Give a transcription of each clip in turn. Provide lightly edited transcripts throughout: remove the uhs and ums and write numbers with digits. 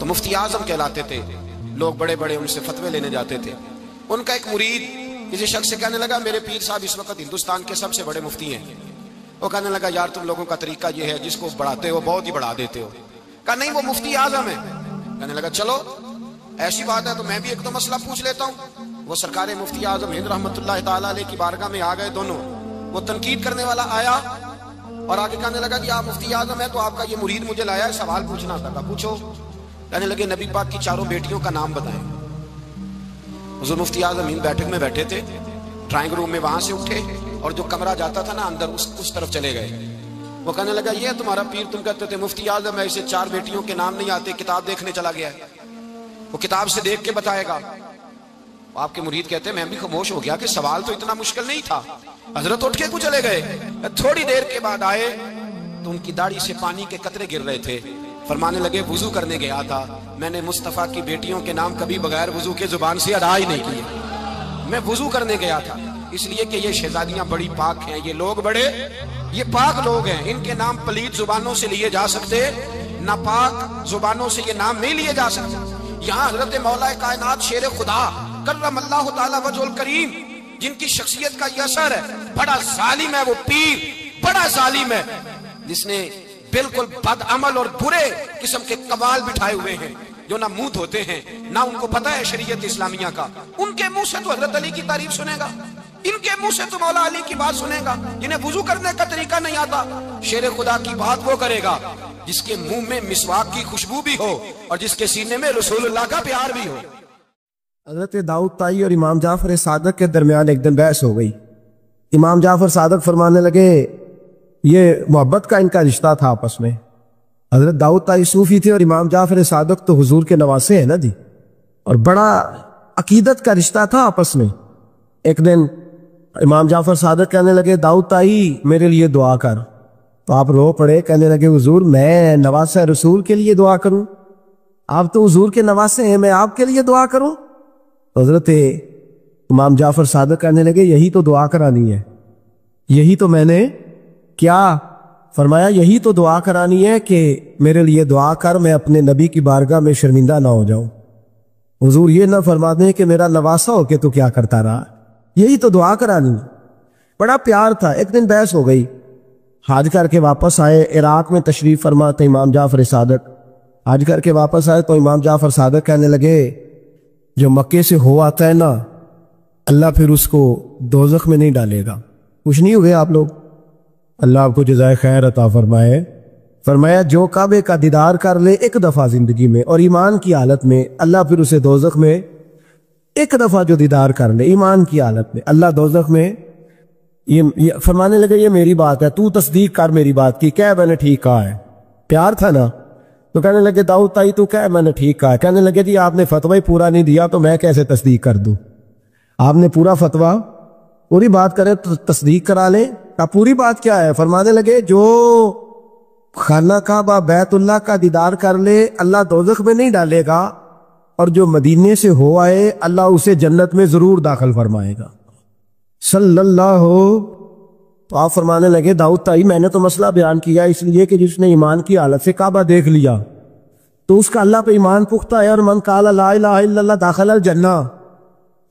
تو مفتی اعظم کہلاتے تھے، لوگ بڑے بڑے ان سے فتوے لینے جاتے تھے۔ ان کا ایک مرید کسی شخص سے کہنے لگا میرے پیر صاحب اس وقت ہندوستان کے سب سے بڑے مفتی ہیں۔ وہ کہنے لگا یار تم لوگوں کا طریقہ یہ ہے جس کو بڑھاتے ہو بہت ہی بڑھا دیتے ہو۔ کہا نہیں وہ مفتی اعظم ہے۔ کہنے لگا چلو ایسی بات ہے تو میں بھی ایک دو مسئلہ پوچھ لیتا ہوں۔ وہ سرکار مفتی اعظم ہند رحمت اللہ تعالیٰ علیہ کی بارگاہ میں آ گئے دونوں۔ وہ تنقید کرنے والا آیا اور آگے کہنے لگا کہ آپ مفتی اعظم ہے تو آپ کا یہ مرید مجھے لایا ہے سوال پوچھنا تھا۔ پوچھو۔ کہنے لگے نبی پاک کی چاروں بیٹیوں کا نام بتائیں۔ حضور مفتی اعظم ہند بیٹھک میں بیٹھے تھے، ڈرائنگ روم میں وہاں سے اٹھے اور جو کمرہ جاتا تھا نا اندر اس طرف چلے گئے۔ وہ کہنے لگا یہ تمہارا پیر، تم کہتے تھے مفتی اعظم ہے، اسے 4 بیٹیوں کے نام نہیں آتے، کتاب دیکھنے چلا گیا ہے، وہ کتاب سے دیکھ کے بتائے گا۔ آپ کے مرید کہتے ہیں میں بھی خاموش ہو گیا کہ سوال تو اتنا مشکل نہیں تھا۔ حضرت اٹھ کے کو چلے گئے۔ تھوڑی دیر کے بعد آئے تو ان کی داڑھی سے پانی کے قطرے گر رہے تھے۔ فرمانے لگے وضو کرنے گیا تھا، میں نے مصطفیٰ کی بیٹیوں کے نام کبھی بغیر وضو کے زبان سے ادا ہی نہیں کیے، میں وضو کرنے گیا تھا، اس لیے کہ یہ شہزادیاں بڑی پاک ہیں، یہ لوگ بڑے یہ پاک لوگ ہیں، ان کے نام پلید زبانوں سے لیے جا سکتے، ناپاک زبانوں سے یہ نام نہیں لیے جا سکتے۔ یہاں حضرت مولا کائنات شیر خدا کرم اللہ تعالی وجہ الکریم جن کی شخصیت کا یہ اثر ہے، بڑا ظالم ہے وہ پیر، بڑا ظالم ہے جس نے بالکل بد عمل اور برے قسم کے قوال بٹھائے ہوئے ہیں، جو نہ منہ دھوتے ہیں نہ ان کو پتہ ہے شریعت اسلامیہ کا۔ ان کے منہ سے تو حضرت علی کی تعریف سنے گا، ان کے منہ سے تو مولا علی کی بات سنے گا، جنہیں وضو کرنے کا طریقہ نہیں آتا۔ شیر خدا کی بات وہ کرے گا جس کے منہ میں مسواک کی خوشبو بھی ہو اور جس کے سینے میں رسول اللہ کا پیار بھی ہو۔ حضرت داؤد طائی اور امام جعفر صادق کے درمیان ایک دن بحث ہو گئی۔ امام جعفر صادق فرمانے لگے یہ محبت کا ان کا رشتہ تھا آپس میں۔ حضرت داؤد طائی صوفی تھے اور امام جعفر صادق تو حضور کے نواسے ہیں نا جی، اور بڑا عقیدت کا رشتہ تھا آپس میں۔ ایک دن امام جعفر صادق کہنے لگے داؤد طائی میرے لیے دعا کر، تو آپ رو پڑے، کہنے لگے حضور میں نواسہ رسول کے لیے دعا کروں؟ آپ تو حضور کے نواسے ہیں، میں آپ کے لیے دعا کروں؟ حضرت امام جعفر صادق کہنے لگے یہی تو دعا کرانی ہے، یہی تو میں نے کیا فرمایا، یہی تو دعا کرانی ہے کہ میرے لیے دعا کر، میں اپنے نبی کی بارگاہ میں شرمندہ نہ ہو جاؤں۔ حضور یہ نہ فرما دیں کہ میرا نواسہ ہو کے تو کیا کرتا رہا، یہی تو دعا کرانی ہے۔ بڑا پیار تھا۔ ایک دن بحث ہو گئی، حج کر کے واپس آئے، عراق میں تشریف فرما تھے امام جعفر صادق، حج کر کے واپس آئے تو امام جعفر صادق کہنے لگے جو مکے سے ہو آتا ہے نا اللہ پھر اس کو دوزخ میں نہیں ڈالے گا۔ خوش نہیں ہوئے آپ لوگ؟ اللہ آپ کو جزائے خیر عطا فرمائے۔ فرمایا جو کعبے کا دیدار کر لے ایک دفعہ زندگی میں اور ایمان کی حالت میں، اللہ پھر اسے دوزخ میں ایک دفعہ جو دیدار کر لے ایمان کی حالت میں، اللہ دوزخ میں یہ فرمانے لگے یہ میری بات ہے، تو تصدیق کر میری بات کی، کہہ میں نے ٹھیک کہا ہے۔ پیار تھا نا، تو کہنے لگے داؤد طائی تو کہہ میں نے ٹھیک کہا ہے۔ کہنے لگے جی آپ نے فتوی پورا نہیں دیا تو میں کیسے تصدیق کر دوں؟ آپ نے پورا فتویٰ پوری بات کرے تو تصدیق کرا لیں۔ آپ پوری بات کیا ہے؟ فرمانے لگے جو خانہ کعبہ بیت اللہ کا دیدار کر لے اللہ دوزخ میں نہیں ڈالے گا، اور جو مدینے سے ہو آئے اللہ اسے جنت میں ضرور داخل فرمائے گا۔ صلی اللہ ہو۔ تو آپ فرمانے لگے داؤد طائی میں نے تو مسئلہ بیان کیا اس لیے کہ جس نے ایمان کی حالت سے کعبہ دیکھ لیا تو اس کا اللہ پہ ایمان پختہ ہے، اور من قال لا الہ الا اللہ داخل الجنہ،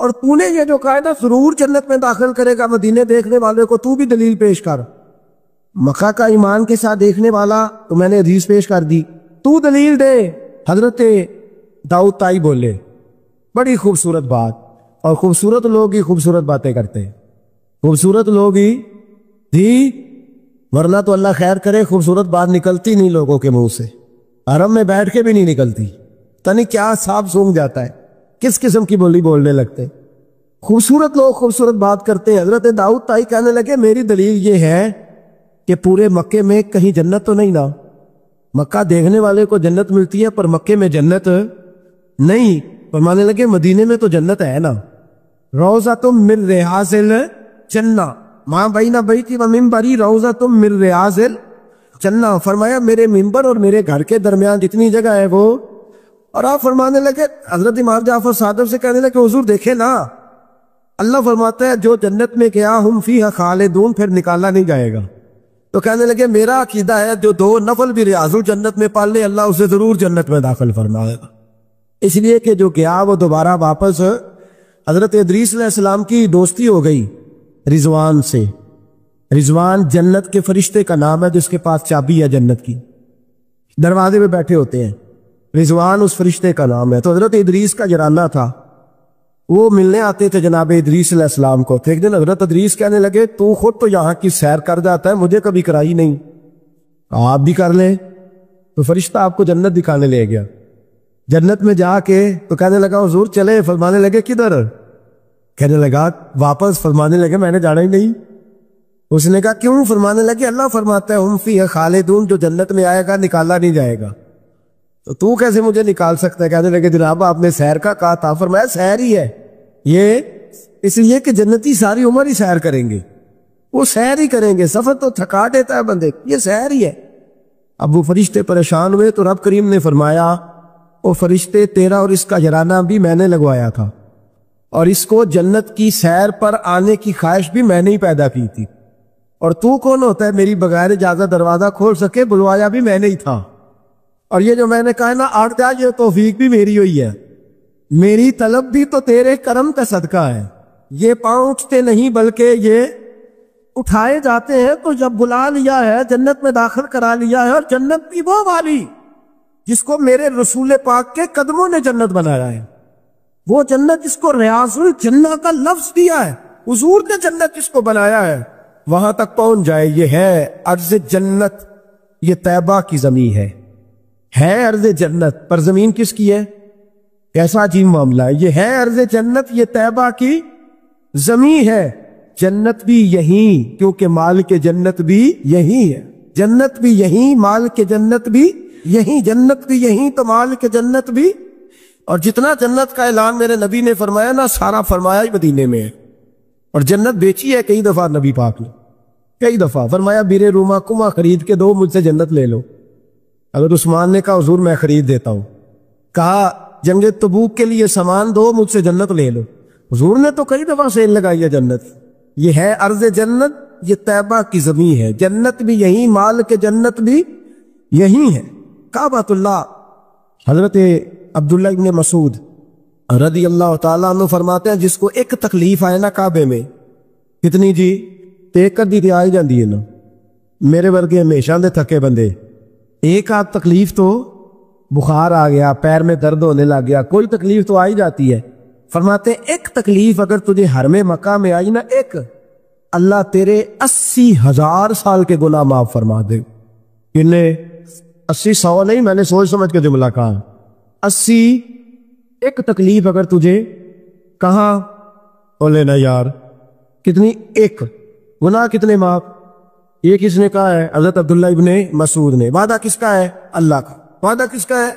اور تو نے یہ جو کہا نا ضرور جنت میں داخل کرے گا مدینے دیکھنے والے کو، تو بھی دلیل پیش کر۔ مکہ کا ایمان کے ساتھ دیکھنے والا تو میں نے حدیث پیش کر دی، تو دلیل دے۔ حضرت داؤد طائی بولے بڑی خوبصورت بات، اور خوبصورت لوگ ہی خوبصورت باتیں کرتے ہیں، خوبصورت لوگ ہی تھی، ورنہ تو اللہ خیر کرے خوبصورت بات نکلتی نہیں لوگوں کے منہ سے، حرم میں بیٹھ کے بھی نہیں نکلتی، تنی کیا صاحب سونگ جاتا ہے، کس قسم کی بولی بولنے لگتے۔ خوبصورت لوگ خوبصورت بات کرتے ہیں۔ حضرت داؤد طائی کہنے لگے میری دلیل یہ ہے کہ پورے مکے میں کہیں جنت تو نہیں نا، مکہ دیکھنے والے کو جنت ملتی ہے پر مکے میں جنت نہیں۔ فرمانے لگے مدینے میں تو جنت ہے نا، روضۃ من ریاض الجنہ ماں بین بیتی و منبری روضۃ من ریاض الجنہ۔ فرمایا میرے منبر اور میرے گھر کے درمیان جتنی جگہ ہے وہ، اور آپ فرمانے لگے حضرت امام جعفر صادق سے کہنے لگے حضور دیکھے نا اللہ فرماتا ہے جو جنت میں گیا ہم فیہا خالدون، پھر نکالا نہیں جائے گا۔ تو کہنے لگے میرا عقیدہ ہے جو 2 نفل بھی ریاض الجنت میں پال لے اللہ اسے ضرور جنت میں داخل فرمائے گا. اس لیے کہ جو گیا وہ دوبارہ واپس حضرت ادریس علیہ السلام کی دوستی ہو گئی رضوان سے. رضوان جنت کے فرشتے کا نام ہے جس کے پاس چابی ہے جنت کی, دروازے پہ بیٹھے ہوتے ہیں. رضوان اس فرشتے کا نام ہے. تو حضرت ادریس کا جرانہ تھا, وہ ملنے آتے تھے جناب ادریس علیہ السلام کو. تو ایک دن حضرت ادریس کہنے لگے تو خود تو یہاں کی سیر کر جاتا ہے, مجھے کبھی کرائی نہیں, آپ بھی کر لیں. تو فرشتہ آپ کو جنت دکھانے لے گیا. جنت میں جا کے تو کہنے لگا حضور چلے, فرمانے لگے کدھر؟ کہنے لگا واپس. فرمانے لگے میں نے جانا ہی نہیں. اس نے کہا کیوں؟ فرمانے لگے اللہ فرماتا ہے ہم فیہ خالدون, جو جنت میں آئے گا نکالا نہیں جائے گا. تو کیسے مجھے نکال سکتا ہے؟ کہنے لگے جناب آپ نے سیر کا کہا تھا. فرمایا سیر ہی ہے یہ, اس لیے کہ جنتی ساری عمر ہی سیر کریں گے, وہ سیر ہی کریں گے, سفر تو تھکا دیتا ہے بندے, یہ سیر ہی ہے. اب وہ فرشتے پریشان ہوئے تو رب کریم نے فرمایا وہ فرشتے تیرا اور اس کا جرانہ بھی میں نے لگوایا تھا, اور اس کو جنت کی سیر پر آنے کی خواہش بھی میں نے ہی پیدا کی تھی, اور تو کون ہوتا ہے میری بغیر اجازت دروازہ کھول سکے؟ بلوایا بھی میں نے ہی تھا. اور یہ جو میں نے کہا نا 8 جا, یہ توفیق بھی میری ہوئی ہے, میری طلب بھی تو تیرے کرم کا صدقہ ہے. یہ پاؤں اٹھتے نہیں بلکہ یہ اٹھائے جاتے ہیں. تو جب بلا لیا ہے جنت میں داخل کرا لیا ہے, اور جنت بھی وہ والی جس کو میرے رسول پاک کے قدموں نے جنت بنایا ہے, وہ جنت جس کو ریاض الجنہ کا لفظ دیا ہے, حضور نے جنت جس کو بنایا ہے, وہاں تک پہنچ جائے. یہ ہے ارض جنت, یہ طیبہ کی زمین ہے ارض جنت, پر زمین کس کی ہے؟ کیسا عجیب معاملہ ہے. یہ ہے ارض جنت, یہ طیبہ کی زمین ہے. جنت بھی یہیں, کیونکہ مال کے جنت بھی یہیں ہے. جنت بھی یہیں, مال کے جنت بھی یہیں. جنت بھی یہیں تو مال کے جنت بھی. اور جتنا جنت کا اعلان میرے نبی نے فرمایا نا, سارا فرمایا ہی مدینے میں ہے. اور جنت بیچی ہے کئی دفعہ نبی پاک نے, کئی دفعہ فرمایا بیرے روما کما خرید کے دو, مجھ سے جنت لے لو. اگر عثمان نے کہا حضور میں خرید دیتا ہوں, کہا جنگ تبوک کے لیے سامان دو, مجھ سے جنت لے لو. حضور نے تو کئی دفعہ سیل لگائی ہے جنت. یہ ہے ارض جنت, یہ طیبہ کی زمین ہے. جنت بھی یہیں, مال کے جنت بھی یہیں ہے. کعبۃ اللہ. حضرت عبداللہ ابن مسعود رضی اللہ تعالیٰ عنہ فرماتے ہیں جس کو ایک تکلیف آئے نا کعبے میں, کتنی جی ایک کر دی آئی جاندی ہے نا, میرے ورگے ہمیشہ دے تھکے بندے, ایک آدھ تکلیف تو بخار آ گیا, پیر میں درد ہونے لگ گیا, کوئی تکلیف تو آئی جاتی ہے. فرماتے ہیں ایک تکلیف اگر تجھے حرم مکہ میں آئی نا, ایک, اللہ تیرے 80,000 سال کے گناہ معاف فرما دے. کننے 80 نہیں, میں نے سوچ سمجھ کے جملہ کہا 80. ایک تکلیف اگر تجھے کہاں بولے نا یار کتنی, ایک گناہ کتنے معاف. یہ کس نے کہا ہے؟ حضرت عبداللہ ابن مسعود نے. وعدہ کس کا ہے؟ اللہ کا. وعدہ کس کا ہے؟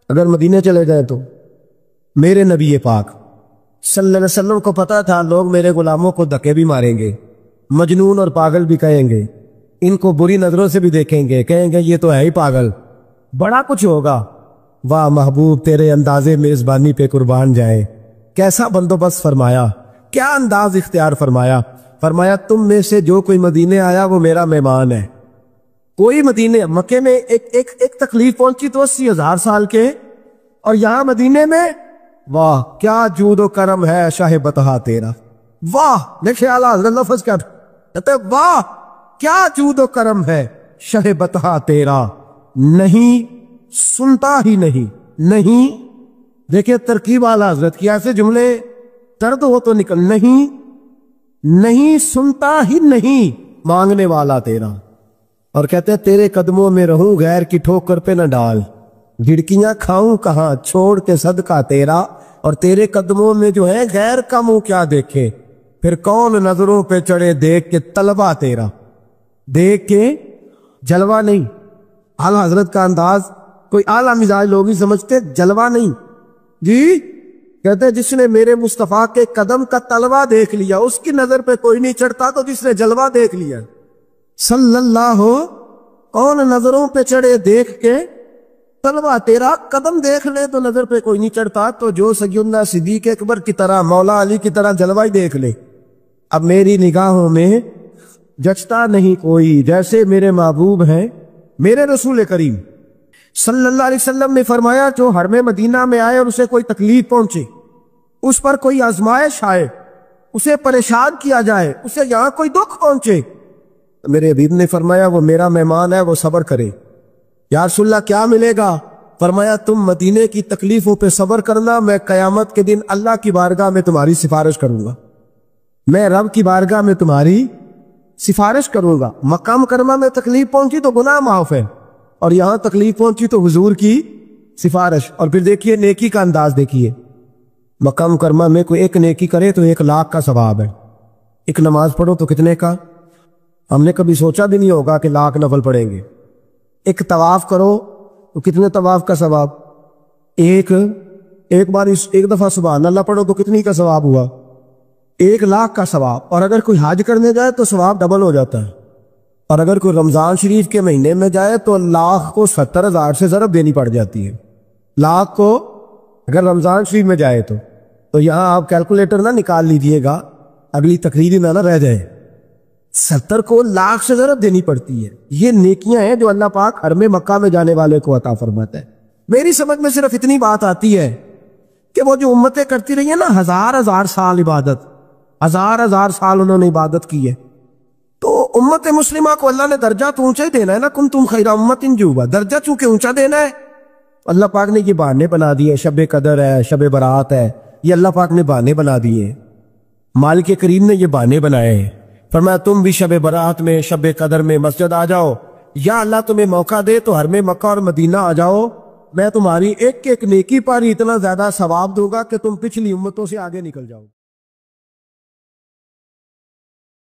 اگر مدینے چلے جائے تو میرے نبی پاک صلی اللہ علیہ وسلم کو پتا تھا لوگ میرے غلاموں کو دھکے بھی ماریں گے, مجنون اور پاگل بھی کہیں گے, ان کو بری نظروں سے بھی دیکھیں گے, کہیں گے یہ تو ہے ہی پاگل, بڑا کچھ ہوگا. واہ محبوب تیرے انداز میزبانی پہ قربان جائے, کیسا بندوبست فرمایا, کیا انداز اختیار فرمایا. فرمایا تم میں سے جو کوئی مدینے آیا وہ میرا مہمان ہے. کوئی مدینے, مکے میں ایک تکلیف پہنچی تو 80,000 سال کے, اور یہاں مدینے میں واہ کیا جود و کرم ہے شاہ بطحا تیرا. واہ دیکھے اعلیٰ حضرت لفظ کیا کہتے, واہ کیا جود و کرم ہے شاہ بطحا تیرا, نہیں سنتا ہی نہیں. دیکھیں ترکیب اعلیٰ حضرت کی, ایسے جملے درد ہو تو نکل, نہیں سنتا ہی نہیں مانگنے والا تیرا. اور کہتے ہیں تیرے قدموں میں رہوں غیر کی ٹھوکر پہ نہ ڈال, جھڑکیاں کھاؤں کہاں چھوڑ کے صدقہ تیرا. اور تیرے قدموں میں جو ہے غیر کا منہ کیا دیکھے, پھر کون نظروں پہ چڑھے دیکھ کے طلبہ تیرا. دیکھ کے جلوہ نہیں, اعلیٰ حضرت کا انداز کوئی اعلیٰ مزاج لوگ ہی سمجھتے, جلوہ نہیں جی. کہتے ہیں جس نے میرے مصطفیٰ کے قدم کا طلبہ دیکھ لیا اس کی نظر پہ کوئی نہیں چڑھتا, تو جس نے جلوہ دیکھ لیا صلی اللہ کون نظروں پہ چڑھے دیکھ کے طلبہ تیرا. قدم دیکھ لے تو نظر پہ کوئی نہیں چڑھتا, تو جو سیدنا صدیق اکبر کی طرح مولا علی کی طرح جلوہ ہی دیکھ لے. اب میری نگاہوں میں جچتا نہیں کوئی جیسے میرے محبوب ہیں میرے رسول کریم صلی اللہ علیہ وسلم نے فرمایا جو حرم مدینہ میں آئے اور اسے کوئی تکلیف پہنچے، اس پر کوئی آزمائش آئے، اسے پریشان کیا جائے، اسے یہاں کوئی دکھ پہنچے، میرے حبیب نے فرمایا وہ میرا مہمان ہے، وہ صبر کرے۔ یا رسول اللہ کیا ملے گا؟ فرمایا تم مدینے کی تکلیفوں پہ صبر کرنا، میں قیامت کے دن اللہ کی بارگاہ میں تمہاری سفارش کروں گا، میں رب کی بارگاہ میں تمہاری سفارش کروں گا۔ مکہ مکرمہ میں تکلیف پہنچی تو گناہ معاف ہے، اور یہاں تکلیف پہنچی تو حضور کی سفارش۔ اور پھر دیکھیے نیکی کا انداز دیکھیے، مکہ مکرمہ میں کوئی ایک نیکی کرے تو 1,00,000 کا ثواب ہے، ایک نماز پڑھو تو کتنے کا؟ ہم نے کبھی سوچا بھی نہیں ہوگا کہ 1,00,000 نفل پڑھیں گے۔ ایک طواف کرو تو کتنے طواف کا ثواب؟ ایک بار ایک دفعہ سبحان اللہ پڑھو تو کتنی کا ثواب ہوا؟ 1,00,000 کا ثواب۔ اور اگر کوئی حج کرنے جائے تو ثواب ڈبل ہو جاتا ہے، اور اگر کوئی رمضان شریف کے مہینے میں جائے تو 1,00,000 کو 70,000 سے ضرب دینی پڑ جاتی ہے، 1,00,000 کو اگر رمضان شریف میں جائے تو یہاں آپ کیلکولیٹر نہ نکال لیجئے گا، اگلی تقریر میں نہ رہ جائے، 70 کو 1,00,000 سے ضرب دینی پڑتی ہے۔ یہ نیکیاں ہیں جو اللہ پاک حرم مکہ میں جانے والے کو عطا فرماتا ہے۔ میری سمجھ میں صرف اتنی بات آتی ہے کہ وہ جو امتیں کرتی رہی ہیں نا، 1,000 سال عبادت، 1,000 سال انہوں نے عبادت کی ہے، تو امت مسلمہ کو اللہ نے درجہ تو اونچا ہی دینا ہے نا، کنتم خیر امت جوبا، درجہ چونکہ اونچا دینا ہے۔ اللہ پاک نے یہ بہانے بنا دیے، شب قدر ہے، شب برات ہے، یہ اللہ پاک نے بہانے بنا دیے، مالک کریم نے یہ بہانے بنائے ہیں۔ فرمایا تم بھی شب برات میں، شب قدر میں مسجد آ جاؤ، یا اللہ تمہیں موقع دے تو حرم مکہ اور مدینہ آ جاؤ، میں تمہاری ایک ایک نیکی پر اتنا زیادہ ثواب دوں گا کہ تم پچھلی امتوں سے آگے نکل جاؤ۔